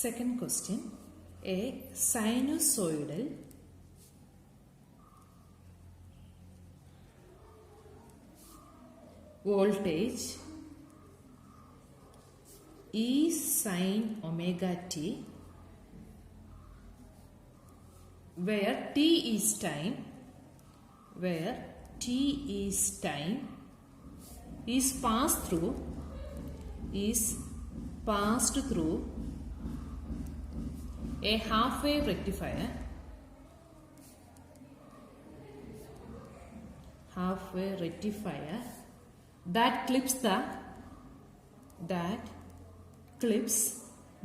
Second question, a sinusoidal voltage E sin omega t, where t is time, is passed through a half-wave rectifier that clips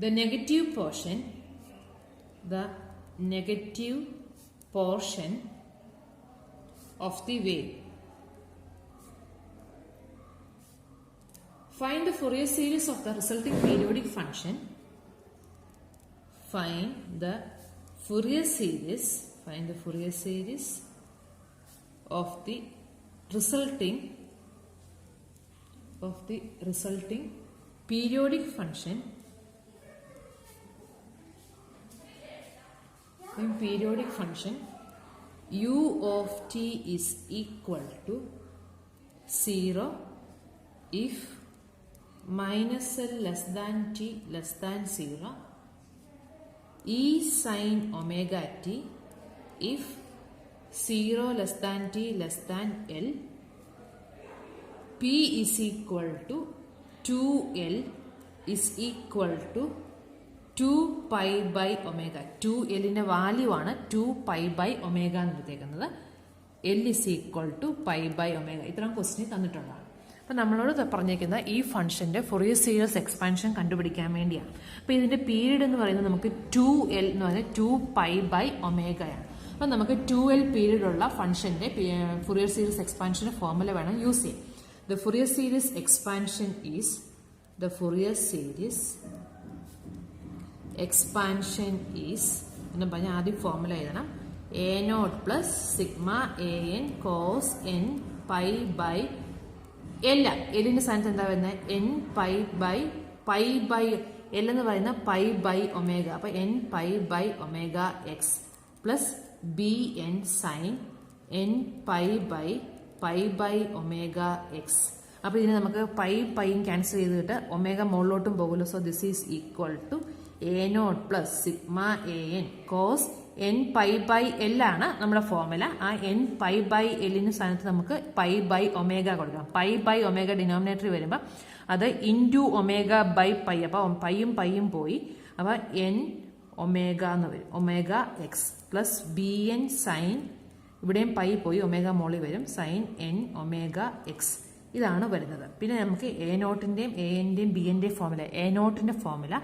the negative portion of the wave. Find the Fourier series of the resulting periodic function. Find the Fourier series of the resulting periodic function. In periodic function, u of t is equal to 0 if minus L less than t less than 0, E sin omega t if 0 less than t less than L, P is equal to 2L is equal to 2 pi by omega. 2L in value ആണ് 2 pi by omega എന്ന് എടുത്തേക്കുന്നത്. L is equal to pi by omega. ഇത്രയും question തന്നിട്ടുള്ളതാണ്. അപ്പോൾ നമ്മളോട് പറഞ്ഞേക്കുന്ന ഈ ഫംഗ്ഷന്റെ Fourier series expansion കണ്ടുപിടിക്കാൻ വേണ്ടിയാണ്. അപ്പോൾ ഇതിന്റെ പീരീഡ് എന്ന് പറയുന്നത് നമുക്ക് 2L എന്ന് പറയുന്നത് 2 pi by omega ആണ്. അപ്പോൾ നമുക്ക് 2L പീരീഡ് ഉള്ള ഫംഗ്ഷന്റെ ഫൊറിയർ സീരീസ് എക്സ്പാൻഷന്റെ ഫോർമുല വേണം യൂസ് ചെയ്യാൻ. The Fourier series expansion is എന്ന് പറഞ്ഞാൽ ആദ്യം ഫോർമുല എഴുതണം. a0 plus sigma an cos n pi by L. എല്ലിന്റെ സ്ഥാനത്ത് എന്താ വരുന്നത്? n pi by L എന്ന് പറയുന്ന pi by ഒമേഗ. അപ്പൊ n pi by omega x plus bn sin n pi by omega x. അപ്പോൾ ഇതിനെ നമുക്ക് പൈയും ക്യാൻസൽ ചെയ്തിട്ട് ഒമേഗ മുകളിലോട്ടും പോകുമല്ലോ. So this is equal to a0 plus sigma an cos n pi by L ആണ് നമ്മുടെ ഫോർമുല. ആ n പൈ ബൈ എല്ലിന് സ്ഥാനത്ത് നമുക്ക് പൈ ബൈ ഒമേഗ കൊടുക്കാം. പൈ ബൈ ഒമേഗ ഡിനോമിനേറ്ററിൽ വരുമ്പോൾ അത് ഇൻറ്റു ഒമേഗ ബൈ പൈ. അപ്പോൾ പൈയും പോയി. അപ്പോൾ n ഒമേഗ എന്ന് വരും. Omega x plus B N sine, ഇവിടെയും പൈ പോയി ഒമേഗ മോളിൽ വരും, സൈൻ n ഒമേഗ എക്സ്. ഇതാണ് വരുന്നത്. പിന്നെ നമുക്ക് a0ന്റെയും a-ന്റെയും b-ന്റെയും ഫോർമുല. a0ന്റെ formula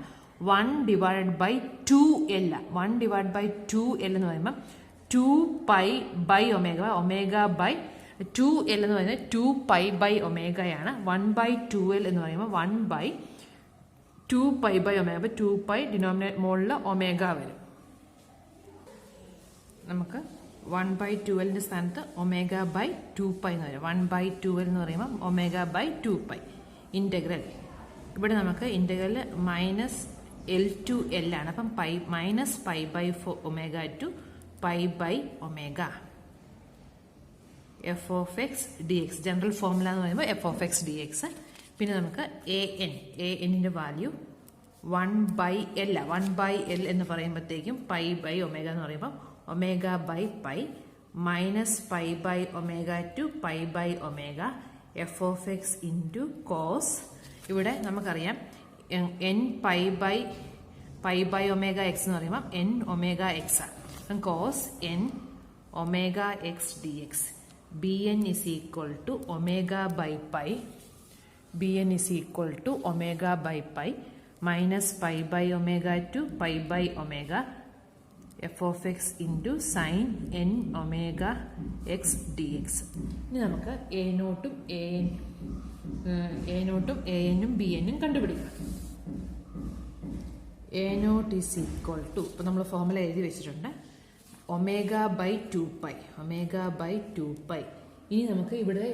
1 divide by 2L. 1 divide by 2L എന്ന് പറയുമ്പോൾ 2 pi by omega. Omega by 2L എന്ന് പറയുന്നത് 2 പൈ ബൈ ഒമേഗയാണ്. 1 ബൈ 2L എന്ന് പറയുമ്പോൾ 1 by 2 pi by omega. 2 pi denominator മുകളിൽ ഒമേഗ വരും. നമുക്ക് 1 ബൈ 2Lന്റെ സ്ഥാനത്ത് ഒമേഗ ബൈ 2 പൈ എന്ന് വരും. 1 ബൈ 2L എന്ന് പറയുമ്പോൾ ഒമേഗ ബൈ 2 പൈ. ഇൻ്റഗ്രൽ ഇവിടെ നമുക്ക് integral minus L to L ആണ്. അപ്പം minus pi by omega to pi by omega f of x D x. General formula എന്ന് പറയുമ്പോൾ f of x D x. പിന്നെ നമുക്ക് a-ന്റെ value 1 by L. 1 by L എന്ന് പറയുമ്പോഴത്തേക്കും പൈ ബൈ ഒമേഗ എന്ന് പറയുമ്പോൾ omega by pi minus pi by omega to pi by omega f of x into cos. ഇവിടെ നമുക്കറിയാം n pi by omega x എന്ന് പറയുമ്പോൾ n ഒമേഗ എക്സ് ആണ്. Cos n omega x D x. B N is equal to omega by pi. bn is equal to omega by pi minus pi by omega to pi by omega f of x into sin n omega x dx. ഇനി നമുക്ക് a0ഉം a-നും b-നും കണ്ടുപിടിക്കാം. a0 is equal to, ഇപ്പോൾ നമ്മൾ formula എഴുതി വെച്ചിട്ടുണ്ട്, omega by 2π. Omega by 2π. ഇനി നമുക്ക് ഇവിടെ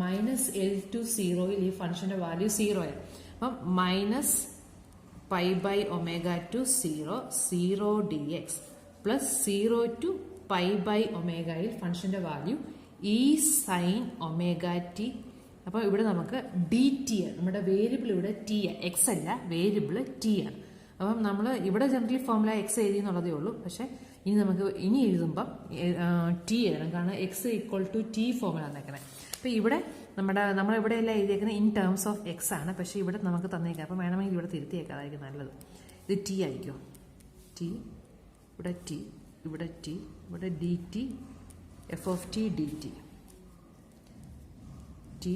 മൈനസ് L ടു 0യിൽ ഈ ഫംഗ്ഷന്റെ വാല്യൂ 0 ആണ്. അപ്പം minus pi by omega to 0 0 dx plus 0 to pi by omega യിൽ ഫംഗ്ഷന്റെ value e sin omega t. അപ്പോൾ ഇവിടെ നമുക്ക് ഡി ടി ആണ്, നമ്മുടെ വേരിയബിൾ ഇവിടെ ടി ആണ്, എക്സ് അല്ല, വേരിയബിൾ ടി ആണ്. അപ്പം നമ്മൾ ഇവിടെ ജനറൽ ഫോർമുല എക്സ് എഴുതി എന്നുള്ളതേ ഉള്ളൂ. പക്ഷെ ഇനി എഴുതുമ്പം ടി എഴുതണം, കാരണം x equal to t formula തന്നേക്കണേ. അപ്പോൾ ഇവിടെ നമ്മളിവിടെ എല്ലാം എഴുതിയേക്കുന്നത് ഇൻ ടേംസ് ഓഫ് എക്സ് ആണ്. പക്ഷേ ഇവിടെ നമുക്ക് തന്നേക്കാം. അപ്പം വേണമെങ്കിൽ ഇവിടെ തിരുത്തിയേക്കാം, അതായിരിക്കും നല്ലത്. ഇത് ടി ആയിരിക്കും. ടി ഇവിടെ ടി, ഇവിടെ ടി, ഇവിടെ D T F of T D T, T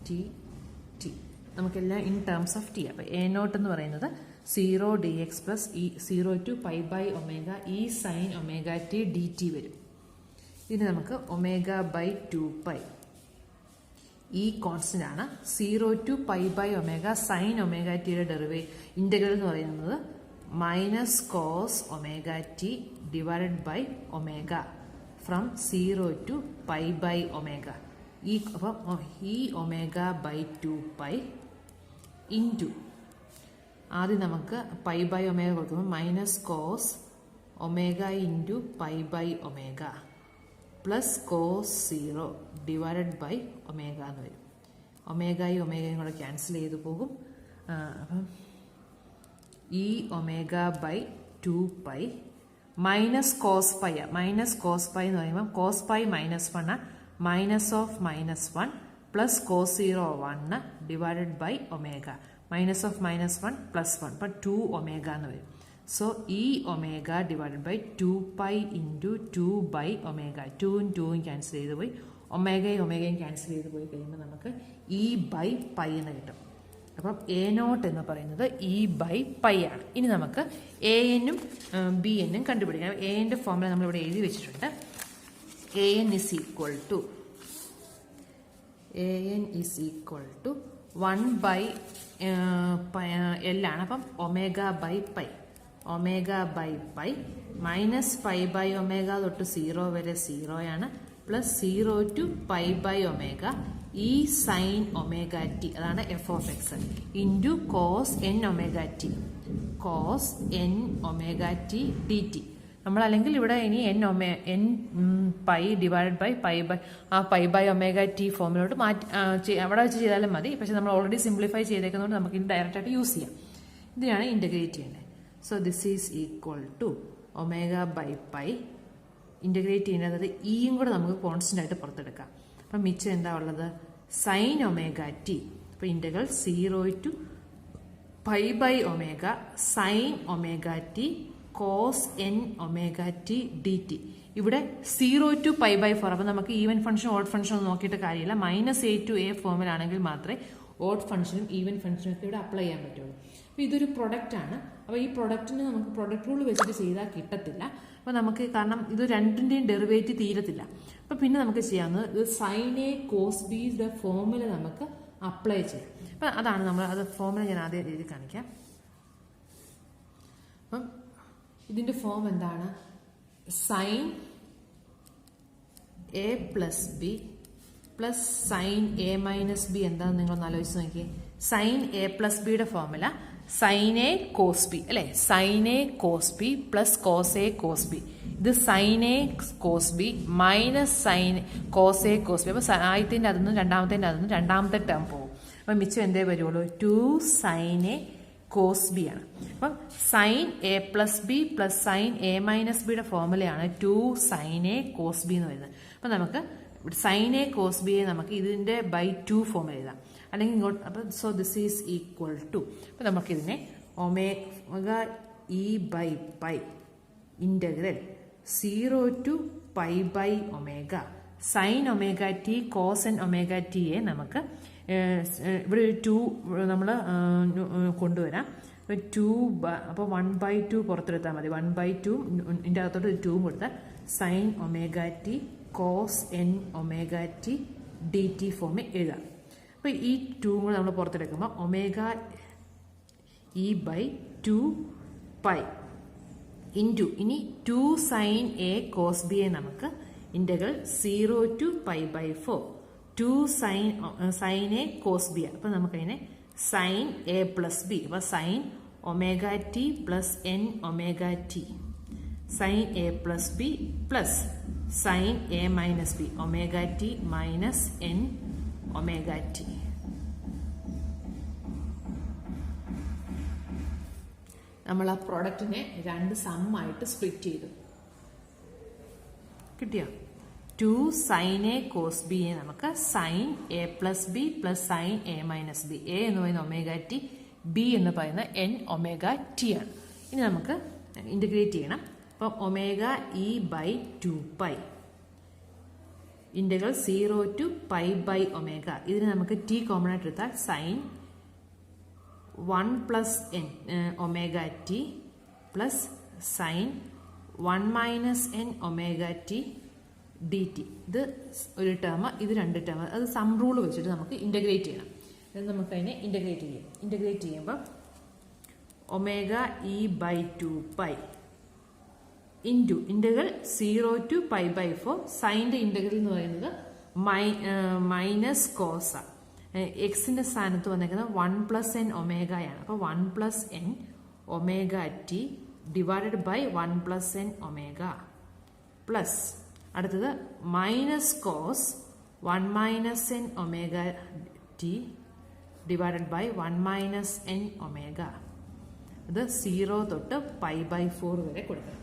T T, നമുക്കെല്ലാം ഇൻ ടേംസ് ഓഫ് ടി. അപ്പോൾ എ നോട്ട് എന്ന് പറയുന്നത് 0 D x plus E 0 to pi by omega E sine omega T D T വരും. ഇതിന് നമുക്ക് omega by 2 pi, ഈ constant ആണ്. 0 to pi by omega sine omega ടിയുടെ ഇന്റഗ്രൽ എന്ന് പറയുന്നത് minus cos omega T divided by omega from 0 to pi by omega. അപ്പം ഈ ഒമേഗ ബൈ 2 പൈ ഇൻറ്റു ആദ്യം നമുക്ക് പൈ ബൈ ഒമേഗ കൊടുക്കുമ്പോൾ minus cos omega into pi by omega plus cos 0 divided by omega എന്ന് വരും. ഒമേഗയും ഒമേഗയും കൂടെ cancel ചെയ്ത് പോകും. അപ്പം ഈ omega by 2 pi minus cos pi, minus cos pi എന്ന് പറയുമ്പോൾ cos pi minus 1 minus of minus 1 plus cos 0 1 divided by omega, minus of minus 1 plus 1, അപ്പം 2 ഒമേഗ എന്ന് വരും. സോ ഈ omega divided by 2 pi into 2 by omega, 2ഉം 2ഉം cancel ചെയ്ത് പോയി, ഒമേഗയും ക്യാൻസൽ ചെയ്ത് പോയി കഴിയുമ്പോൾ നമുക്ക് ഇ ബൈ പൈ എന്ന് കിട്ടും. അപ്പം എ നോട്ട് എന്ന് പറയുന്നത് ഇ ബൈ പൈ ആണ്. ഇനി നമുക്ക് എ എന്നും ബി എന്നും കണ്ടുപിടിക്കാം. എ എൻ്റെ ഫോർമുല നമ്മളിവിടെ എഴുതി വെച്ചിട്ടുണ്ട്. A n is equal to 1 by L ആണ്. അപ്പം omega by pi, omega by pi minus pi by omega തൊട്ട് 0 വരെ 0 ആണ്, plus 0 to pi by omega E sine omega t, അതാണ് f of x, into cos n omega t, cos n omega T D t. നമ്മളല്ലെങ്കിൽ ഇവിടെ ഇനി n pi divided by pi by omega t ഫോമിലോട്ട് അവിടെ വെച്ച് ചെയ്താലും മതി. പക്ഷെ നമ്മൾ ഓൾറെഡി സിംപ്ലിഫൈ ചെയ്തേക്കുന്നതുകൊണ്ട് നമുക്ക് ഇത് ഡയറക്റ്റായിട്ട് യൂസ് ചെയ്യാം. ഇതിനാണ് ഇൻ്റഗ്രേറ്റ് ചെയ്യേണ്ടത്. So this is equal to omega by pi, integrate ചെയ്യുന്നത് ഇയും കൂടെ നമുക്ക് കോൺസ്റ്റൻ്റ് ആയിട്ട് പുറത്തെടുക്കാം. അപ്പം മിച്ചം എന്താ ഉള്ളത്? Sine omega t. അപ്പോൾ integral 0 to pi by omega sine omega t cos n omega T D t. ഇവിടെ 0 ടു പൈ ബൈ 4. അപ്പം നമുക്ക് ഈവൻ ഫംഗ്ഷൻ ഓഡ് ഫംഗ്ഷൻ ഒന്നും നോക്കിയിട്ട് കാര്യമില്ല. -a ടു a ഫോമിലാണെങ്കിൽ മാത്രമേ ഓഡ് ഫംഗ്ഷനും ഈവൻ ഫംഗ്ഷനും ഒക്കെ ഇവിടെ അപ്ലൈ ചെയ്യാൻ പറ്റുള്ളൂ. അപ്പോൾ ഇതൊരു പ്രൊഡക്റ്റ് ആണ്. അപ്പോൾ ഈ പ്രൊഡക്റ്റിന് നമുക്ക് പ്രൊഡക്റ്റ് റൂൾ വെച്ചിട്ട് ചെയ്താൽ കിട്ടത്തില്ല. അപ്പോൾ നമുക്ക് കാരണം ഇത് രണ്ടിൻ്റെയും ഡെറിവേറ്റീവ് തീരത്തില്ല. അപ്പോൾ പിന്നെ നമുക്ക് ചെയ്യാവുന്നത് സൈൻ എ കോസ് ബിയുടെ ഫോമുല നമുക്ക് അപ്ലൈ ചെയ്യാം. അപ്പം അതാണ് അത് ഫോമുല ഞാൻ ആദ്യം എഴുതി കാണിക്കാം. അപ്പം ഇതിൻ്റെ ഫോം എന്താണ്? Sine A plus B plus sine A minus b എന്താണെന്ന് നിങ്ങളൊന്ന് ആലോചിച്ച് നോക്കിയേ. സൈൻ എ പ്ലസ് ബിയുടെ formula sine A cos b അല്ലേ, sine A cos b plus cos a cos b. ഇത് sine A cos b minus sine cos a cos b. അപ്പോൾ ആദ്യത്തിൻ്റെ അതിൽ നിന്ന് രണ്ടാമത്തെ ടേം പോകും. അപ്പം മിച്ചം എന്തേ വരുള്ളൂ? 2 സൈൻ എ കോസ് ബി ആണ്. അപ്പം sine A plus B plus sine A minus ബിയുടെ ഫോമുലയാണ് 2 സൈൻ എ കോസ് ബി എന്ന് വരുന്നത്. അപ്പം നമുക്ക് സൈൻ എ കോസ് ബിയെ നമുക്ക് ഇതിൻ്റെ ബൈ 2 ഫോം എഴുതാം, അല്ലെങ്കിൽ ഇങ്ങോട്ട്. അപ്പം so this is equal to, അപ്പം നമുക്കിതിനെ omega e by pi integral 0 to pi by omega sine omega t cos n omega ടിയെ നമുക്ക് ഇവിടെ ഒരു 2 നമ്മൾ കൊണ്ടുവരാം. 2 അപ്പോൾ 1/2 പുറത്തെടുത്താൽ മതി. 1/2 ഇതിൻ്റെ അകത്തോട്ട് 2 കൊടുത്താൽ sine omega t cos n omega T D t ഫോമിൽ എഴുതാം. അപ്പോൾ ഈ 2 കൂടെ നമ്മൾ പുറത്തെടുക്കുമ്പോൾ omega e by 2 pi into ഇനി 2 സൈൻ എ കോസ് ബിയെ നമുക്ക് integral 0 to pi by 4 2 sine A cos b. അപ്പം നമുക്കതിനെ സൈൻ എ പ്ലസ് ബി. അപ്പോൾ sine omega T plus N omega t, sine A plus B plus sine A minus b, omega t minus N omega T. നമ്മൾ ആ പ്രോഡക്റ്റിനെ രണ്ട് സമ്മായിട്ട് split ചെയ്തു. കിട്ടിയോ? 2 sine A cos B യെ നമുക്ക് sine A plus B plus sine A minus B. A എന്ന് പറയുന്ന omega T, B എന്ന് പറയുന്ന എൻ ഒമേഗ ടി ആണ്. ഇനി നമുക്ക് ഇൻ്റഗ്രേറ്റ് ചെയ്യണം. അപ്പം omega e by 2π integral 0 to π by omega. ഇതിന് നമുക്ക് ടി കോമൺ ആയിട്ട് എടുത്താൽ sine 1 plus N omega T plus sine 1 minus N omega T D t. ഇത് ഒരു ടേം, ഇത് രണ്ട് ടേം. അത് സം റൂൾ വെച്ചിട്ട് നമുക്ക് ഇൻ്റഗ്രേറ്റ് ചെയ്യണം. ഇത് നമുക്കതിനെ ഇൻ്റഗ്രേറ്റ് ചെയ്യാം. ഇൻ്റഗ്രേറ്റ് ചെയ്യുമ്പോൾ omega e by 2π into integral 0 to π by 4. സൈൻ്റെ ഇൻ്റഗ്രൽ എന്ന് പറയുന്നത് മൈനസ് കോസ. എക്സിൻ്റെ സ്ഥാനത്ത് വന്നേക്കുന്നത് 1 പ്ലസ് എൻ ഒമേഗയാണ്. അപ്പോൾ 1 plus N omega T divided by 1 plus N omega plus അടുത്തത് minus cos 1 minus N omega T divided by 1 minus N omega. ഇത് 0 തൊട്ട് π ബൈ 4 വരെ കൊടുക്കണം.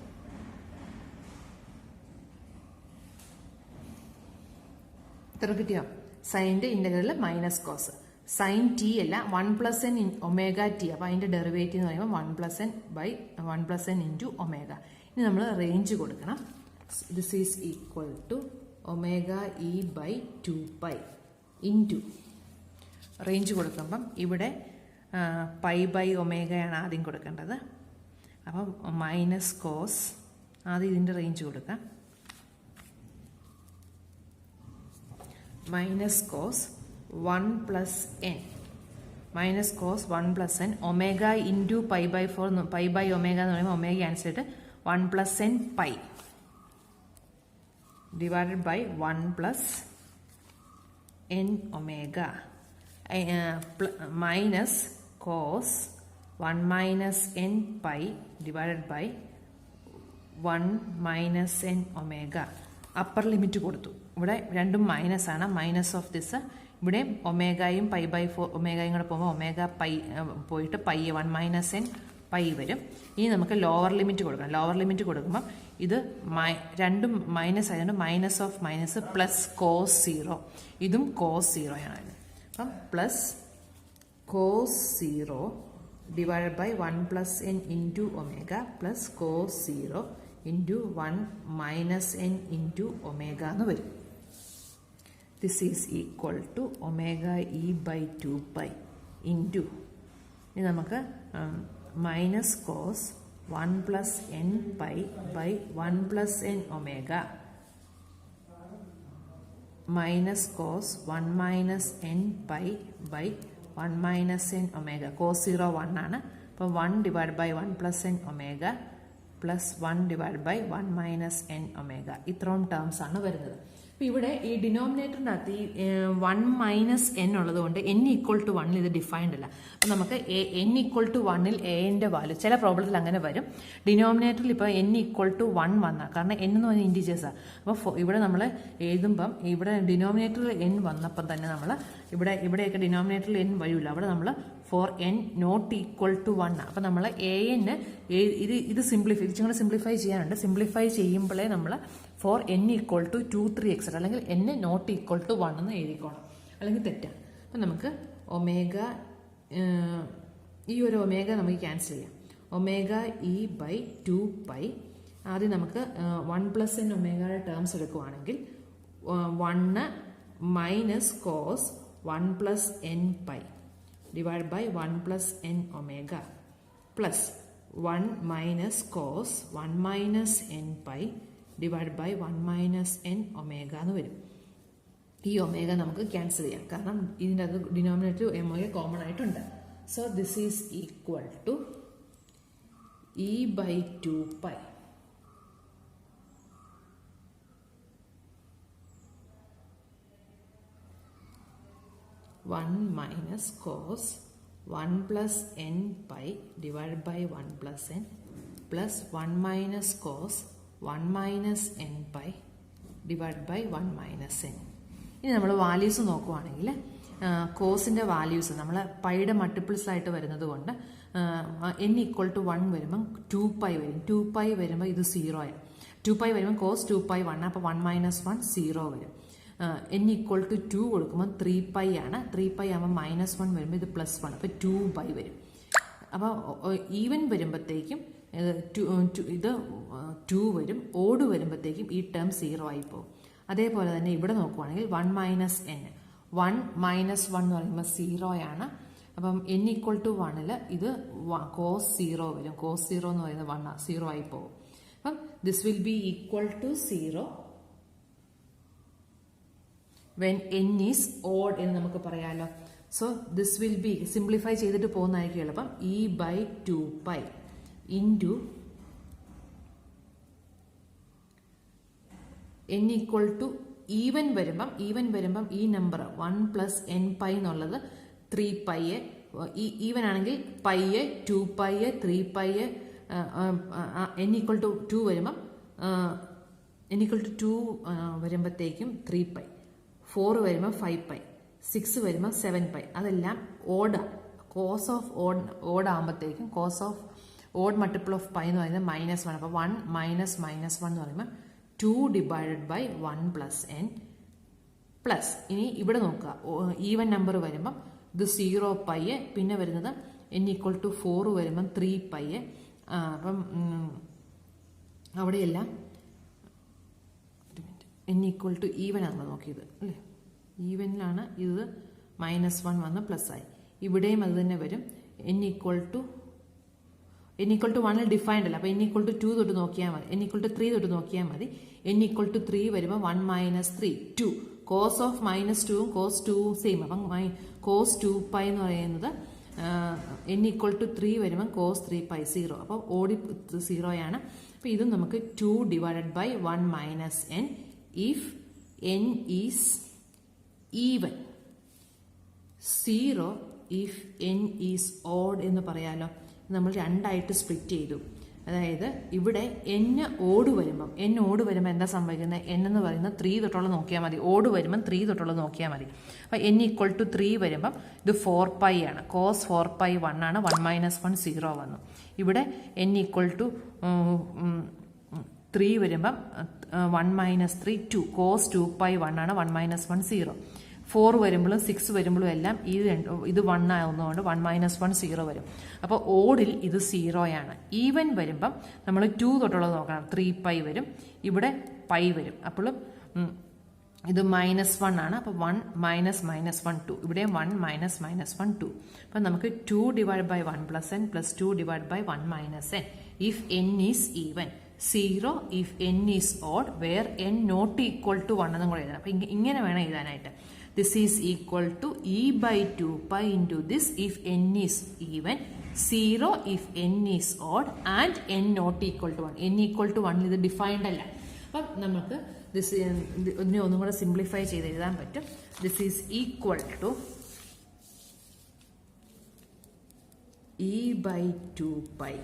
ഇത്ര കിട്ടിയോ? സൈൻ്റെ integral minus cos. Sine t അല്ല, 1 പ്ലസ് എൻ ഒമേഗ ടി. അപ്പോൾ അതിൻ്റെ ഡെറിവേറ്റീവ് എന്ന് പറയുമ്പോൾ 1 plus n by 1 plus n into omega. ഇനി നമ്മൾ റേഞ്ച് കൊടുക്കണം. This is equal to omega e by 2π into range കൊടുക്കുമ്പം ഇവിടെ പൈ ബൈ ഒമേഗയാണ് ആദ്യം കൊടുക്കേണ്ടത്. അപ്പം മൈനസ് കോസ്, ആദ്യം ഇതിൻ്റെ റേഞ്ച് കൊടുക്കാം. Minus cos 1 plus n, minus cos 1 plus N omega into π by 4. Pi by omega എന്ന് പറയുമ്പോൾ ഒമേഗ ക്യാൻസൽ ചെയ്തിട്ട് 1 plus N pi divided by 1 plus N omega minus cos 1 minus N pi divided by 1 minus N omega. Upper limit കൊടുത്തു. ഇവിടെ രണ്ടും minus ആണ്. Minus of this ഇവിടെ ഒമേഗയും π by 4 ഒമേഗയും കൂടെ പോകുമ്പോൾ ഒമേഗ പൈ പോയിട്ട് പൈ 1 മൈനസ് എൻ പൈ വരും. ഇനി നമുക്ക് ലോവർ ലിമിറ്റ് കൊടുക്കണം. ലോവർ ലിമിറ്റ് കൊടുക്കുമ്പോൾ ഇത് രണ്ടും മൈനസ് ആയതുകൊണ്ട് minus of minus plus cos 0. ഇതും കോസ് 0 ആണ്. അപ്പം plus cos 0 divided by 1 plus n into omega plus cos 0 into 1 minus n into omega എന്ന് വരും. This is equal to omega e by 2π into ഇനി നമുക്ക് minus cos 1 plus N pi by 1 plus N omega minus cos 1 minus N pi by 1 minus N omega. Cos 0 1 ആണ്. അപ്പോൾ 1 divide by 1 plus N omega plus 1 divide by 1 minus N omega. ഇത്രയും terms ആണ് വരുന്നത്. അപ്പോൾ ഇവിടെ ഈ ഡിനോമിനേറ്ററിൻ്റെ അകത്ത് ഈ 1 മൈനസ് എൻ ഉള്ളത് കൊണ്ട് എൻ ഈക്വൽ ടു 1 ഇത് ഡിഫൈൻഡ് അല്ല. അപ്പോൾ നമുക്ക് എൻ ഈക്വൽ ടു 1 എൻ്റെ വാല്യൂ ചില പ്രോബ്ലത്തിൽ അങ്ങനെ വരും. ഡിനോമിനേറ്ററിൽ ഇപ്പോൾ എൻ ഈക്വൽ ടു 1 വന്നാൽ, കാരണം എൻ എന്ന് പറഞ്ഞാൽ ഇൻറ്റീജേഴ്സാണ്. അപ്പോൾ ഇവിടെ നമ്മൾ എഴുതുമ്പം ഇവിടെ ഡിനോമിനേറ്ററിൽ എൻ വന്നപ്പം തന്നെ നമ്മൾ ഇവിടെയൊക്കെ ഡിനോമിനേറ്ററിൽ എൻ വരില്ല. അവിടെ നമ്മൾ for N not equal to 1. അപ്പോൾ നമ്മൾ ഇത് സിംപ്ലിഫൈ ചെയ്യാനുണ്ട്. സിംപ്ലിഫൈ ചെയ്യുമ്പോഴേ നമ്മൾ for N equal to 2, 3 etcetera അല്ലെങ്കിൽ എൻ നോട്ട് ഈക്വൽ ടു 1 എന്ന് എഴുതിക്കോണം, അല്ലെങ്കിൽ തെറ്റാണ്. അപ്പം നമുക്ക് ഒമേഗ, ഈ ഒരു ഒമേഗ നമുക്ക് ക്യാൻസൽ ചെയ്യാം. Omega e by 2π. ആദ്യം നമുക്ക് 1 പ്ലസ് എൻ ഒമേഗയുടെ ടേംസ് എടുക്കുവാണെങ്കിൽ 1 minus cos 1 plus N pi divide by 1 plus N omega plus 1 minus cos 1 minus N pi divide by 1 minus N omega എന്ന് വരും. ഈ ഒമേഗ നമുക്ക് ക്യാൻസൽ ചെയ്യാം, കാരണം ഇതിൻ്റെ അത് ഡിനോമിനേറ്റർ ഒമേഗ കോമൺ ആയിട്ടുണ്ട്. So this is equal to e by 2π 1 minus cos 1 plus n pi divided by 1 plus n plus 1 minus cos 1 minus n pi divided by 1 minus n. ഇനി നമ്മൾ values നോക്കുവാണെങ്കിൽ കോസിൻ്റെ values നമ്മൾ പൈയുടെ multiples ആയിട്ട് വരുന്നത് കൊണ്ട് n equal to 1 വരുമ്പം 2 pi വരും. 2 pi വരുമ്പോൾ ഇത് 0 ആയി. 2 പൈ വരുമ്പോൾ കോസ് 2 പൈ 1, അപ്പോൾ 1 മൈനസ് 1 0 വരും. n ഈക്വൽ ടു 2 കൊടുക്കുമ്പോൾ 3 പൈ ആണ്. 3 പൈ ആകുമ്പോൾ മൈനസ് 1 വരുമ്പോൾ ഇത് പ്ലസ് 1, അപ്പോൾ 2 പൈ വരും. അപ്പോൾ ഈവൻ വരുമ്പോഴത്തേക്കും ഇത് 2 വരും. ഓഡ് വരുമ്പോഴത്തേക്കും ഈ ടേം 0 ആയി പോകും. അതേപോലെ തന്നെ ഇവിടെ നോക്കുവാണെങ്കിൽ 1 മൈനസ് n, 1 മൈനസ് 1 എന്ന് പറയുമ്പോൾ 0 ആണ്. അപ്പം n ഈക്വൽ ടു 1ൽ ഇത് കോസ് 0 വരും. കോസ് 0 എന്ന് പറയുന്നത് 1 0 ആയി പോകും. അപ്പം this will be equal to 0 when n is odd എന്ന് നമുക്ക് പറയാമല്ലോ. So this will be simplify ചെയ്തിട്ട് പോകുന്നതായിരിക്കും എളുപ്പം. e by 2 pi into n equal to even വരുമ്പം ഈ നമ്പർ 1 പ്ലസ് n പൈ എന്നുള്ളത് 3 പൈ, ഈവൻ ആണെങ്കിൽ pi 2 pi 3 pi, n equal to 2 വരുമ്പം n ഈക്വൽ ടു 2 വരുമ്പോഴത്തേക്കും 3 പൈ, 4 വരുമ്പോൾ 5 പൈ, 6 വരുമ്പോൾ 7 പൈ. അതെല്ലാം ഓഡ്. കോസ് ഓഫ് ഓഡ് ആകുമ്പോഴത്തേക്കും cos of odd multiple of pi എന്ന് പറയുന്നത് മൈനസ് 1. അപ്പോൾ 1 മൈനസ് മൈനസ് 1 എന്ന് പറയുമ്പോൾ 2 divided by 1 plus n plus. ഇനി ഇവിടെ നോക്കുക, ഈവൻ നമ്പർ വരുമ്പം ഇത് 0 പൈ, പിന്നെ വരുന്നത് n ഈക്വൽ ടു 4 വരുമ്പം 3 പൈ. അപ്പം അവിടെയെല്ലാം n ഈക്വൽ ടു ഈവൻ ആണ് നോക്കിയത് അല്ലേ. ഈവനിലാണ് ഇത് മൈനസ് 1 വന്ന് പ്ലസ് ആയി. ഇവിടെയും അത് തന്നെ വരും. n ഈക്വൽ ടു 1ൽ ഡിഫൈൻഡ് അല്ല. അപ്പോൾ n ഈക്വൽ ടു 2 തൊട്ട് നോക്കിയാൽ മതി. n ഈക്വൽ ടു 3 തൊട്ട് നോക്കിയാൽ മതി. n ഈക്വൽ ടു 3 വരുമ്പോൾ 1 minus 3 2. Cos of minus 2 cos 2 same. അപ്പം കോസ് 2 പൈ എന്ന് പറയുന്നത് n ഈക്വൽ ടു 3 വരുമ്പം കോസ് 3 പൈ 0. അപ്പോൾ ഓടി 0 ആണ്. അപ്പോൾ ഇതും നമുക്ക് 2 divided by 1 minus n if n is even, 0 if n is odd എന്ന് പറയാലോ. നമ്മൾ രണ്ടായിട്ട് സ്പ്ലിറ്റ് ചെയ്തു. അതായത് ഇവിടെ n ഓട് വരുമ്പം എന്താ സംഭവിക്കുന്നത്? n എന്ന് പറയുന്നത് 3 തൊട്ടുള്ള നോക്കിയാൽ മതി. ഓട് വരുമ്പം 3 തൊട്ടുള്ള നോക്കിയാൽ മതി. അപ്പോൾ n ഈക്വൽ ടു 3 വരുമ്പം ഇത് 4 പൈ ആണ്. കോസ് 4 പൈ 1 ആണ്. 1 മൈനസ് 1 0 വന്നു. ഇവിടെ n ഈക്വൽ ടു 3 വരുമ്പം 1 മൈനസ് 3 2. കോസ് 2 പൈ 1 ആണ്. 1 മൈനസ് 1 0. 4 വരുമ്പോഴും 6 വരുമ്പോഴും എല്ലാം ഇത് 1 ആവുന്നതുകൊണ്ട് 1 മൈനസ് 1 0 വരും. അപ്പോൾ ഓഡിൽ ഇത് 0 ആണ്. ഈവൻ വരുമ്പം നമ്മൾ 2 തൊട്ടുള്ളത് നോക്കണം. 3 പൈ വരും. ഇവിടെ പൈ വരും. അപ്പോഴും ഇത് മൈനസ് 1 ആണ്. അപ്പോൾ 1 മൈനസ് മൈനസ് 1 2. ഇവിടെ 1 മൈനസ് മൈനസ് 1 2. അപ്പം നമുക്ക് 2 divide by 1 plus n plus 2 divide by 1 minus n if n is even, 0 if n is odd, where n not equal to 1 എന്നും കൂടെ എഴുതണം. അപ്പം ഇങ്ങനെ വേണം എഴുതാനായിട്ട്. This is equal to e by 2 pi into this if n is even, 0 if n is odd, and n not equal to 1. n equal to 1 ഇത് defined അല്ല. അപ്പം നമുക്ക് ഇതിനെ ഒന്നും കൂടെ സിംപ്ലിഫൈ ചെയ്ത് എഴുതാൻ പറ്റും. This is equal to e by 2 pi.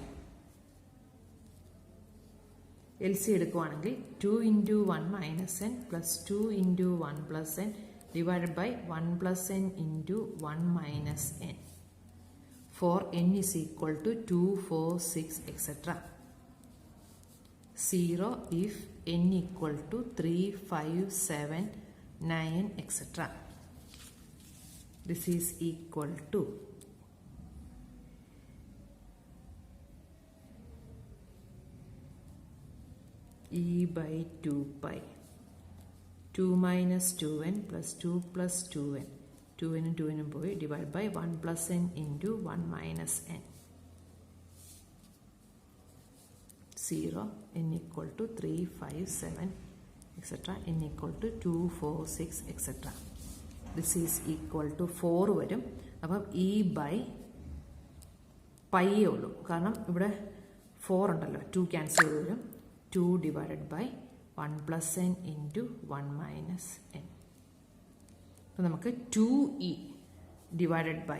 LC എടുക്കുവാണെങ്കിൽ 2 into 1 minus n plus 2 into 1 plus n divided by 1 plus n into 1 minus n. For n is equal to 2, 4, 6, etc. 0 if n equal to 3, 5, 7, 9, etc. This is equal to e by 2 pi. 2 minus 2n plus 2 plus 2n. 2n and 2n പോയി divided by 1 plus n into 1 minus n. 0, n equal to 3, 5, 7, etc. n equal to 2, 4, 6, etc. This is equal to 4 വരും. അപ്പം e by പൈയേ ഉള്ളൂ. കാരണം ഇവിടെ 4 ഉണ്ടല്ലോ. 2 cancel ചെയ്ത് വരും. 2 divided by 1 plus n into 1 minus n. അപ്പോൾ നമുക്ക് 2e divided by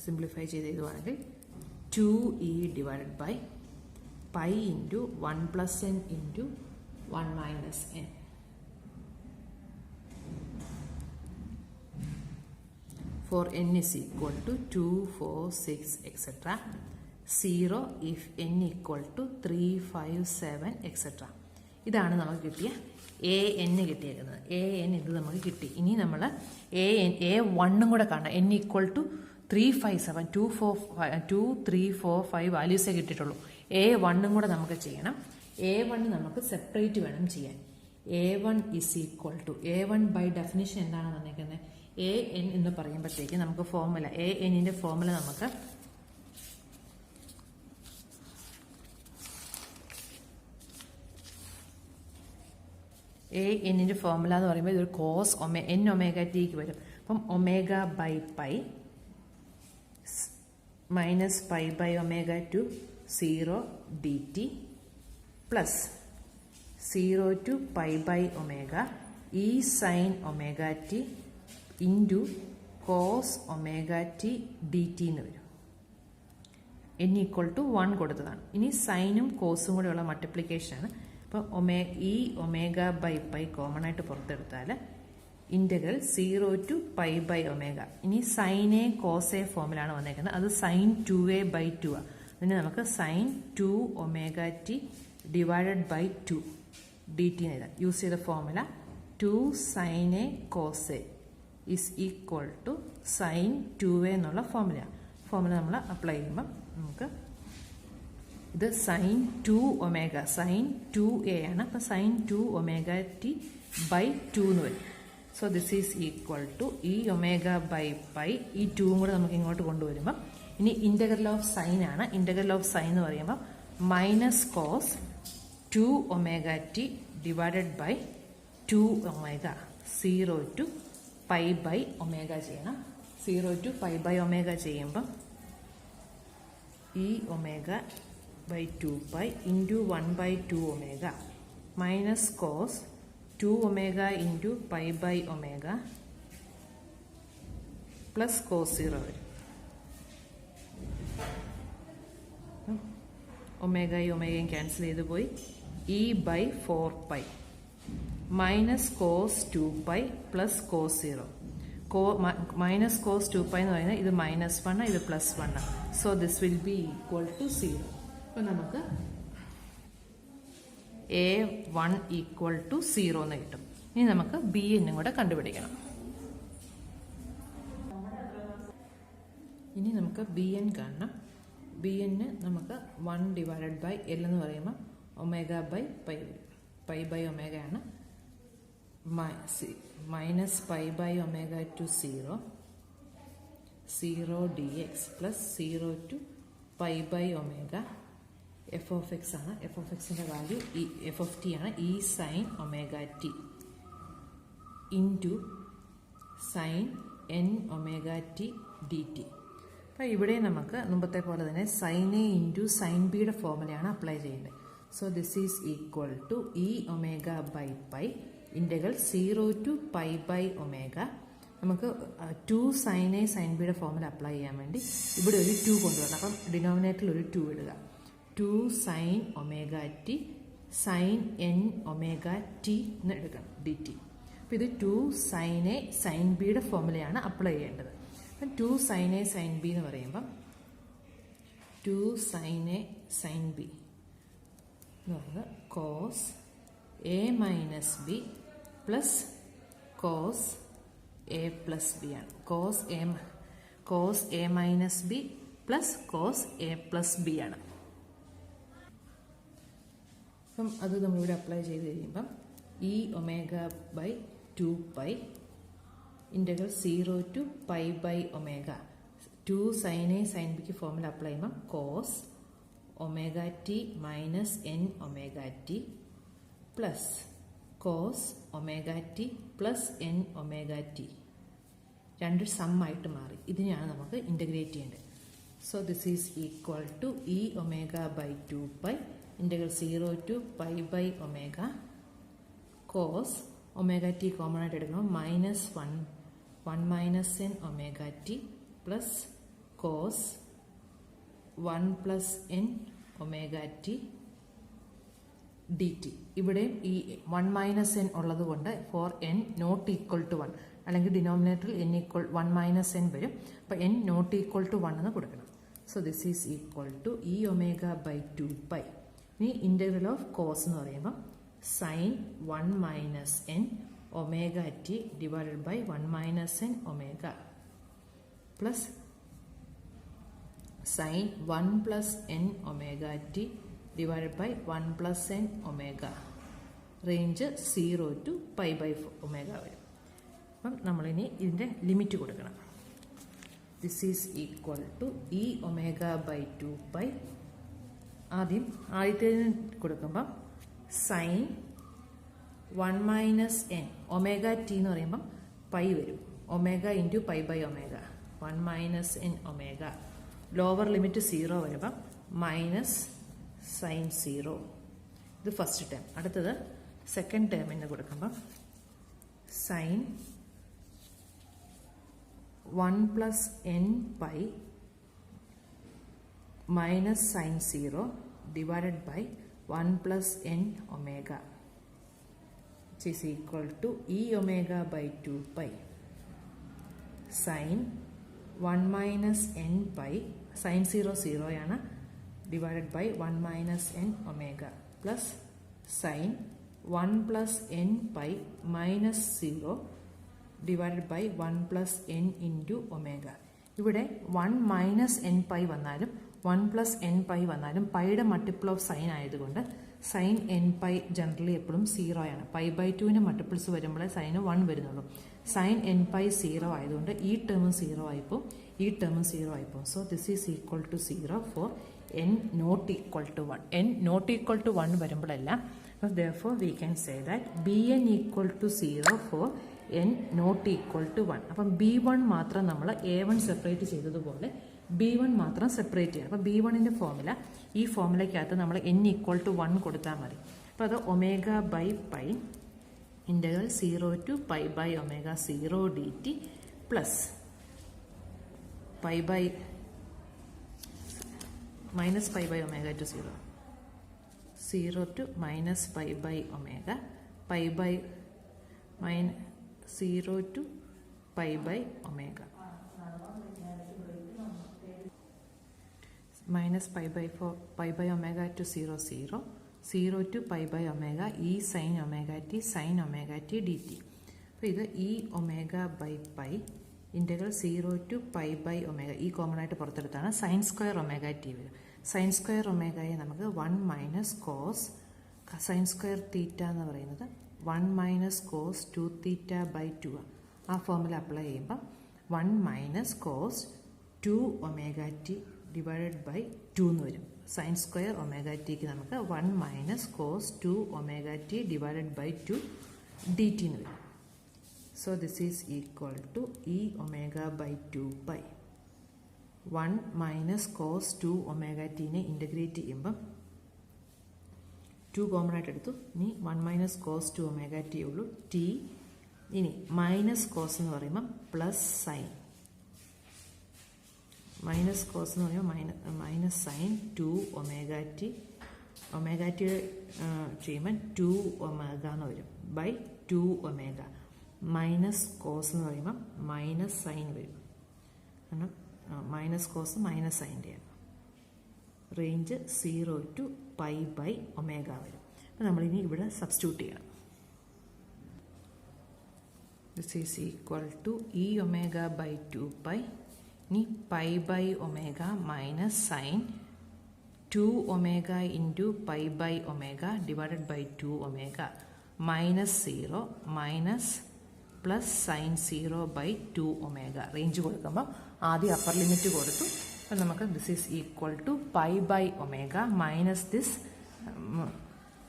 സിംപ്ലിഫൈ ചെയ്ത് എഴുതുവാണെങ്കിൽ 2e divided by pi into 1 plus n into 1 minus n. For n is equal to 2, 4, 6, etc. 0 if n equal to 3, 5, 7, etc. ഇതാണ് നമുക്ക് കിട്ടിയ A N കിട്ടിയേക്കുന്നത്. A N ഇത് നമുക്ക് കിട്ടി. ഇനി നമ്മൾ A1 കൂടെ കാണാം. n ഈക്വൽ ടു 3, 5, 7, 2, 3, 4, 5 വാല്യൂസേ കിട്ടിയിട്ടുള്ളൂ. A1 കൂടെ നമുക്ക് ചെയ്യണം. A1 നമുക്ക് സെപ്പറേറ്റ് വേണം ചെയ്യാൻ. A1 is equal to A1 by definition എന്താണെന്ന് പറഞ്ഞിരിക്കുന്നത്? എ എൻ എന്ന് പറയുമ്പോഴത്തേക്ക് നമുക്ക് ഫോർമുല എ എന്നിൻ്റെ ഫോർമുല നമുക്ക് എ എന്നിൻ്റെ ഫോർമുല എന്ന് പറയുമ്പോൾ ഇതൊരു കോസ് എൻ ഒമേഗ ടിക്ക് വരും. അപ്പം omega by pi minus pi by omega to 0 d t plus 0 to pi by omega E sine omega t into cos omega T D t എന്ന് വരും. എൻ ഈക്വൽ ടു 1 കൊടുത്തതാണ്. ഇനി സൈനും കോസും കൂടെയുള്ള മൾട്ടിപ്ലിക്കേഷനാണ്. അപ്പം ഈ ഒമേഗ ബൈ പൈ കോമൺ ആയിട്ട് പുറത്തെടുത്താൽ integral 0 to pi by omega. ഇനി സൈൻ എ കോസ് എ ഫോമിലാണ് വന്നേക്കുന്നത്. അത് സൈൻ 2a ബൈ 2 ആണ്. അതിന് നമുക്ക് sine 2 omega T divided by 2 d t എന്ന് എഴുതാം. യൂസ് ചെയ്ത formula 2 sine A cos a is equal to sin 2a എന്നുള്ള ഫോർമുല നമ്മൾ അപ്ലൈ ചെയ്യുമ്പം നമുക്ക് ഇത് സൈൻ 2 ഒമേഗ സൈൻ 2a ആണ്. അപ്പം സൈൻ 2 ഒമേഗ ടി ബൈ 2 എന്ന് വരും. So this is equal to e omega by pi ഈ 2 കൂടെ നമുക്ക് ഇങ്ങോട്ട് കൊണ്ടുവരുമ്പം ഇനി ഇൻ്റഗ്രൽ ഓഫ് സൈൻ ആണ്. ഇൻ്റഗ്രൽ ഓഫ് സൈൻ എന്ന് പറയുമ്പോൾ minus cos 2 omega T divided by 2 omega 0 to pi by omega ചെയ്യണം. 0 ടു പൈ ബൈ ഒമേഗ ചെയ്യുമ്പം e omega by 2 pi into 1 by 2 omega minus cos 2 omega into pi by omega plus cos 0 വരും. ഒമേഗയും ഒമേഗയും cancel ചെയ്ത് പോയി. E by 4 pi minus cos 2 pi plus cos 0. Minus cos 2 pi എന്ന് പറയുന്നത് ഇത് -1 ഇത് +1. So this will be equal to 0. അപ്പം നമുക്ക് A1 ഈക്വൽ ടു 0 എന്ന് കിട്ടും. ഇനി നമുക്ക് ബി എന്നും കൂടെ കണ്ടുപിടിക്കണം. ഇനി നമുക്ക് ബി എൻ കാണണം. ബി എന്ന് നമുക്ക് 1 ഡിവൈഡഡ് ബൈ എൽ എന്ന് പറയുമ്പോൾ omega by pi pi by ഒമേഗയാണ്. Minus pi by omega to 0 D x plus 0 to pi by omega f of x ആണ്. എഫ് ഓഫ് എക്സിൻ്റെ വാല്യൂ എഫ് ഓഫ് ടി ആണ്. E sine omega t into sine n omega T D t. അപ്പോൾ ഇവിടെ നമുക്ക് മുമ്പത്തെ പോലെ തന്നെ sine A into sine ബിയുടെ ഫോർമുലയാണ് അപ്ലൈ ചെയ്യേണ്ടത്. So this is equal to E omega by pi integral 0 to pi by omega. നമുക്ക് 2 സൈൻ എ സൈൻ ബിയുടെ ഫോർമുല അപ്ലൈ ചെയ്യാൻ വേണ്ടി ഇവിടെ ഒരു 2 കൊണ്ടുവരണം. അപ്പം ഡിനോമിനേറ്ററിൽ ഒരു 2 ഇടുക. 2 sine omega t sine n omega t എന്ന് എടുക്കണം ഡി ടി. അപ്പോൾ ഇത് 2 സൈൻ എ സൈൻ ബിയുടെ ഫോർമുലയാണ് അപ്ലൈ ചെയ്യേണ്ടത്. അപ്പം 2 സൈൻ എ സൈൻ ബി എന്ന് പറയുമ്പം 2 സൈൻ എ സൈൻ ബി എന്ന് പറയുന്നത് cos a minus b plus cos a plus b ആണ്. Cos a minus b plus cos a plus b ആണ്. അപ്പം അത് നമ്മളിവിടെ അപ്ലൈ ചെയ്ത് കഴിയുമ്പം e omega by 2 pi integral 0 to pi by omega 2 sine a sine ബിക്ക് formula apply ചെയ്യുമ്പം cos omega t minus N omega T plus cos omega T plus N omega t. രണ്ട് സമ്മായിട്ട് മാറി. ഇതിനെയാണ് നമുക്ക് ഇൻ്റഗ്രേറ്റ് ചെയ്യേണ്ടത്. So this is equal to E omega by 2 pi integral 0 to pi by omega cos omega t common ആയിട്ട് എടുക്കുമ്പോൾ -1 minus N omega T plus cos 1 plus n omega t dt. ഇവിടെ ഈ 1 മൈനസ് എൻ ഉള്ളത് കൊണ്ട് for N not equal to 1 അല്ലെങ്കിൽ ഡിനോമിനേറ്ററിൽ N equal 1 minus N വരും. അപ്പോൾ എൻ നോട്ട് ഈക്വൽ ടു 1 എന്ന് കൊടുക്കണം. So this is equal to E omega by 2 pi. ഇനി ഇൻ്റഗ്രൽ ഓഫ് കോസ് എന്ന് പറയുമ്പോൾ sine 1 minus N omega T divided by 1 minus N omega plus sine 1 plus N omega T divided by 1 plus N omega. Range 0 to pi by omega വരും. അപ്പം നമ്മളിനി ഇതിൻ്റെ limit കൊടുക്കണം. This is equal to E omega by 2 pi. ആദ്യത്തേതിന് കൊടുക്കുമ്പം sine 1 minus N omega t എന്ന് പറയുമ്പം pi വരും. Omega into pi by omega 1 minus N omega. Lower limit 0 വരുമ്പം മൈനസ് സൈൻ 0. ഇത് ഫസ്റ്റ് ടേം. അടുത്തത് സെക്കൻഡ് ടേമിന് കൊടുക്കുമ്പം sine 1 plus N pi minus sine 0 divided by 1 plus N omega which is equal to e omega by 2 pi sin 1 minus n pi sin 0 0 ആണ് divided by 1 minus n omega plus sin 1 plus n pi minus 0 divided by 1 plus n into omega. ഇവിടെ 1 minus N pi വന്നാലും 1 plus N pi വന്നാലും പൈയുടെ multiple of sine ആയതുകൊണ്ട് sine n pi generally എപ്പോഴും 0 ആണ്. Pi by 2വിൻ്റെ multiples വരുമ്പോഴേ sign 1 വരുന്നുള്ളൂ. Sine n pi 0 ആയതുകൊണ്ട് ഈ ടേമും 0 ആയിപ്പോൾ ഈ ടേമും 0 ആയിപ്പോൾ. So this is equal to 0 for N not equal to 1. N not equal to 1 വരുമ്പോഴെല്ലാം therefore we can say that bn equal to 0 for n not equal to 1. അപ്പം b1 മാത്രം നമ്മൾ a1 സെപ്പറേറ്റ് ചെയ്തതുപോലെ b1 മാത്രം separate ചെയ്യണം. അപ്പം b1ൻ്റെ formula ഈ ഫോർമുലയ്ക്കകത്ത് നമ്മൾ n ഈക്വൽ ടു 1 കൊടുത്താൽ മതി. അപ്പോൾ അത് omega by pi integral 0 to pi by omega 0 d t plus pi by minus pi by omega to 0 to minus pi by omega, pi by 0 to pi by omega, minus pi by 4 pi by omega to 0 0 0 to pi by omega e sin omega t dt. അപ്പോൾ ഇത് e omega by pi ഇൻ്റഗ്രൽ 0 to pi by omega ഈ common ആയിട്ട് പുറത്തെടുത്താണ് sine square omega t വരും. Sine square ഒമേഗയെ നമുക്ക് 1 minus cos sine square theta എന്ന് പറയുന്നത് 1 മൈനസ് കോസ് 2 തീറ്റ ബൈ 2 ആ ഫോർമുല അപ്ലൈ ചെയ്യുമ്പം 1 minus cos 2 omega T divided by 2 എന്ന് വരും. സൈൻ സ്ക്വയർ ഒമേഗ ടിക്ക് നമുക്ക് 1 minus cos 2 omega T divided by 2 d t എന്ന് വരും. So this is equal to E omega by 2 pi 1 minus cos 2 omega ടീനെ integrate ചെയ്യുമ്പം 2 common ആയിട്ട് എടുത്തു. ഇനി 1 മൈനസ് കോസ് 2 ഒമേഗ ടി ഉള്ളൂ ടി. ഇനി മൈനസ് കോസ് എന്ന് പറയുമ്പം പ്ലസ് സൈൻ മൈനസ് കോസ് എന്ന് പറയുമ്പോൾ മൈനസ് സൈൻ 2 ഒമേഗ ടി ചെയ്യുമ്പം 2 ഒമേഗ എന്ന് വരും ബൈ 2 ഒമേഗ. മൈനസ് കോസ് എന്ന് പറയുമ്പം മൈനസ് സൈൻ വരും. കാരണം മൈനസ് കോസ് മൈനസ് സൈൻ്റെയാണ്. Range 0 to pi by omega വരും. അപ്പോൾ നമ്മളിനി ഇവിടെ സബ്സ്റ്റിറ്റ്യൂട്ട് ചെയ്യണം. This is equal to E omega by 2 pi. ഇനി pi by omega minus sine 2 omega into pi by omega divided by 2 omega minus 0 minus plus sine 0 by 2 omega. റേഞ്ച് കൊടുക്കുമ്പോൾ ആദ്യം upper limit കൊടുത്തു. അപ്പം നമുക്ക് this is equal to pi by omega minus this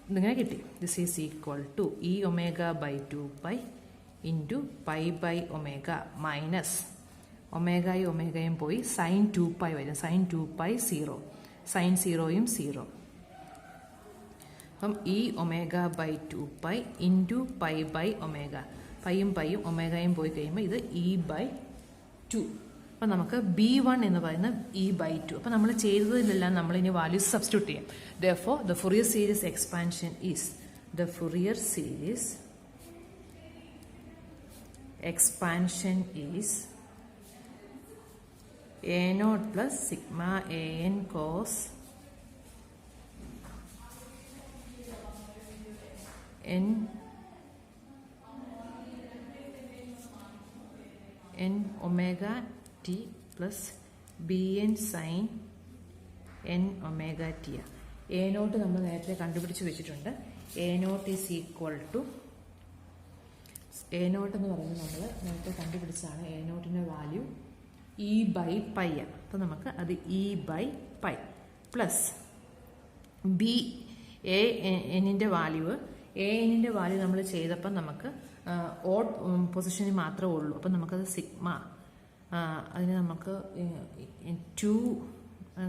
ഇതിങ്ങനെ കിട്ടി. This is equal to E omega by 2 pi into pi by omega minus ഒമേഗയും പോയി സൈൻ 2 പൈ വരും. സൈൻ 2 പൈ 0 സൈൻ 0യും 0. അപ്പം E omega by 2 pi into pi by omega. പൈയും ഒമേഗയും പോയി കഴിയുമ്പോൾ ഇത് ഇ ബൈ 2 അപ്പം നമുക്ക് B1 എന്ന് പറയുന്നത് E/2. അപ്പം നമ്മൾ ചെയ്തതിലെല്ലാം നമ്മൾ ഇനി വാല്യൂസ് സബ്സ്റ്റിറ്റ്യൂട്ട് ചെയ്യും. Therefore, the Fourier series expansion is the Fourier series expansion is A0 plus sigma an cos n omega t plus bn sin n omega t. A0 നമ്മൾ നേരത്തെ കണ്ടുപിടിച്ച് വെച്ചിട്ടുണ്ട്. A0 is equal to A0 എന്ന് പറയുന്നത് നമ്മൾ നേരത്തെ കണ്ടുപിടിച്ചതാണ്. A0ൻ്റെ value E/π. അപ്പോൾ നമുക്ക് അത് E/π പ്ലസ് ബി എ എന്നിൻ്റെ വാല്യൂ നമ്മൾ ചെയ്തപ്പം നമുക്ക് ഓഡ് പൊസിഷനിൽ മാത്രമേ ഉള്ളൂ. അപ്പം നമുക്കത് സിഗ്മ അതിന് നമുക്ക് 2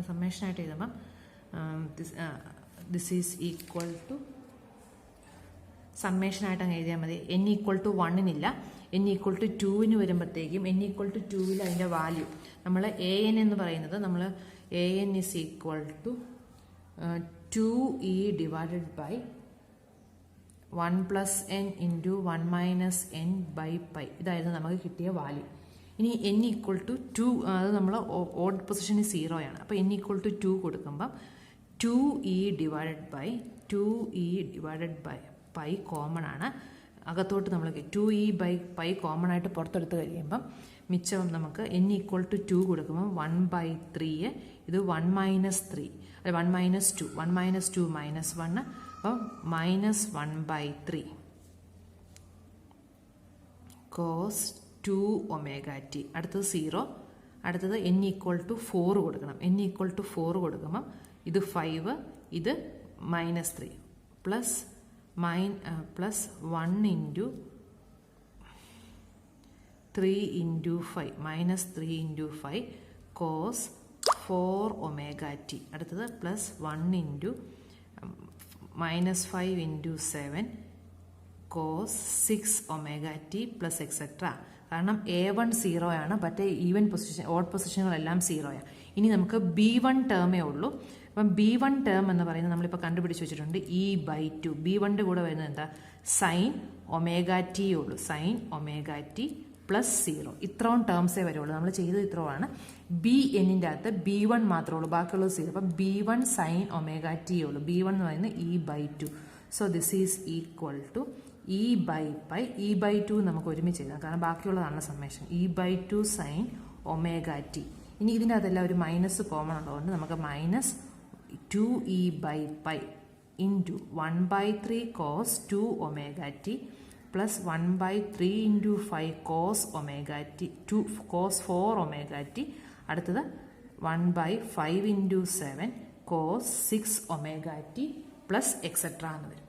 സമ്മേഷനായിട്ട് എഴുതുമ്പം ദിസ് ഈസ് ഈക്വൽ ടു സമ്മേഷനായിട്ട് അങ്ങ് എഴുതിയാൽ മതി. n=1 n=2 വരുമ്പോഴത്തേക്കും n=2 അതിൻ്റെ വാല്യൂ നമ്മൾ an എന്ന് പറയുന്നത് നമ്മൾ an is equal to 2e divided by 1 plus n into 1 minus n by pi. ഇതായിരുന്നു നമുക്ക് കിട്ടിയ വാല്യൂ. ഇനി n=2 അത് നമ്മൾ ഓഡ് പൊസിഷനിൽ 0 ആണ്. അപ്പോൾ n=2 കൊടുക്കുമ്പം 2e divided by pi common ആണ്. അകത്തോട്ട് നമ്മൾ 2e/π കോമൺ ആയിട്ട് പുറത്തെടുത്ത് കഴിയുമ്പം മിച്ചം നമുക്ക് n=2 കൊടുക്കുമ്പം 1/3 ഇത് 1 മൈനസ് 3 അല്ല 1 മൈനസ് 2 1 മൈനസ് 2 മൈനസ് 1 അപ്പം മൈനസ് 1/3 കോസ് 2 ഒമേഗ ടി. അടുത്തത് 0. അടുത്തത് n=4 കൊടുക്കണം. n=4 കൊടുക്കുമ്പം ഇത് 5 ഇത് -3 plus 1 into 3 into 5 -3 into 5 cos 4 omega T. അടുത്തത് plus 1 into -5 into 7 cos 6 omega T plus etcetera. കാരണം A1 0 ആണ്, മറ്റേ ഈവൻ പൊസിഷൻ ഓഡ് പൊസിഷനുകളെല്ലാം 0 ആണ്. ഇനി നമുക്ക് B1 ടേമേ ഉള്ളൂ. അപ്പം B1 ടേം എന്ന് പറയുന്നത് നമ്മളിപ്പോൾ കണ്ടുപിടിച്ച് വെച്ചിട്ടുണ്ട് E/2. B1ൻ്റെ കൂടെ വരുന്നത് എന്താ? സൈൻ ഒമേഗ ടി ഉള്ളൂ. Sign omega T plus 0. ഇത്രയും ടേംസേ വരുള്ളൂ. നമ്മൾ ചെയ്തത് ഇത്രയാണ്. BNൻ്റെ അകത്ത് B1 മാത്രമേ ഉള്ളൂ, ബാക്കിയുള്ളത് 0. അപ്പം B1 സൈൻ ഒമേഗ ടി ഉള്ളൂ. B1 എന്ന് പറയുന്നത് E/2. So this is equal to E/π. E/2 നമുക്ക് ഒരുമിച്ച് എഴുതാം, കാരണം ബാക്കിയുള്ളതാണ് summation. E/2 sine omega T. ഇനി ഇതിൻ്റെ അകത്തെല്ലാം ഒരു മൈനസ് കോമൺ ഉള്ളതുകൊണ്ട് നമുക്ക് minus 2e/π into 1/3 cos 2 omega T plus 1/3 into 5 cos omega T 2 cos 4 omega T. അടുത്തത് 1/5 into 7 cos 6 omega T plus etcetera എന്ന് വരും.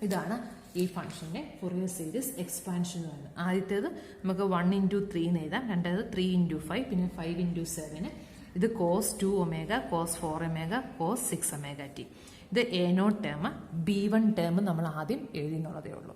ഇതാണ് ഈ ഫംഗ്ഷൻ്റെ ഫൊറിയർ സീരീസ് എക്സ്പാൻഷൻ എന്ന് പറയുന്നത്. ആദ്യത്തേത് നമുക്ക് 1 ഇൻറ്റു 3 എന്ന് എഴുതാം. രണ്ടാമത് 3 ഇൻറ്റു 5, പിന്നെ 5 ഇൻറ്റു 7. ഇത് cos 2 omega, cos 4 omega, cos 6 omega t. ഇത് A0 ടേം. B1 ടേം നമ്മൾ ആദ്യം എഴുതി എന്നുള്ളതേ ഉള്ളൂ.